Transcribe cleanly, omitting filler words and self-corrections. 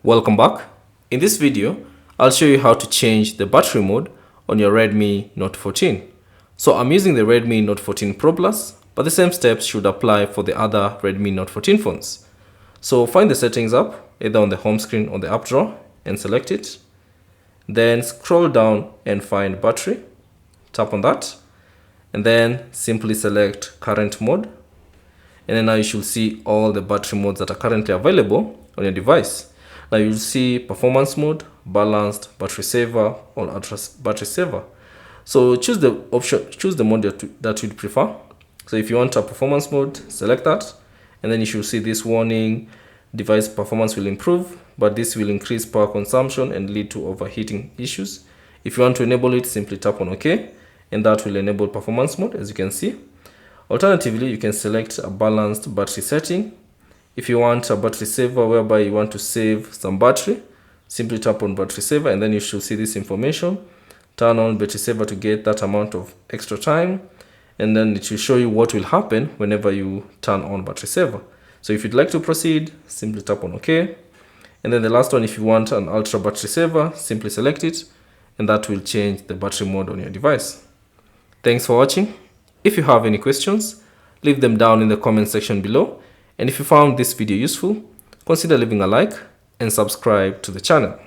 Welcome back. In this video, I'll show you how to change the battery mode on your Redmi Note 14. So I'm using the Redmi Note 14 Pro Plus, but the same steps should apply for the other Redmi Note 14 phones. So find the settings app, either on the home screen or the app drawer, and select it. Then scroll down and find battery. Tap on that, and then simply select current mode. And then now you should see all the battery modes that are currently available on your device. Now you'll see performance mode, balanced, battery saver, or ultra battery saver. So choose the option, choose the mode that you'd prefer. So if you want a performance mode, select that, and then you should see this warning: device performance will improve, but this will increase power consumption and lead to overheating issues. If you want to enable it, simply tap on OK, and that will enable performance mode, as you can see. Alternatively, you can select a balanced battery setting. If you want a battery saver whereby you want to save some battery, simply tap on battery saver, and then you should see this information. Turn on battery saver to get that amount of extra time, and then it will show you what will happen whenever you turn on battery saver. So if you'd like to proceed, simply tap on OK. And then the last one, if you want an ultra battery saver, simply select it, and that will change the battery mode on your device. Thanks for watching. If you have any questions, leave them down in the comment section below. And if you found this video useful, consider leaving a like and subscribe to the channel.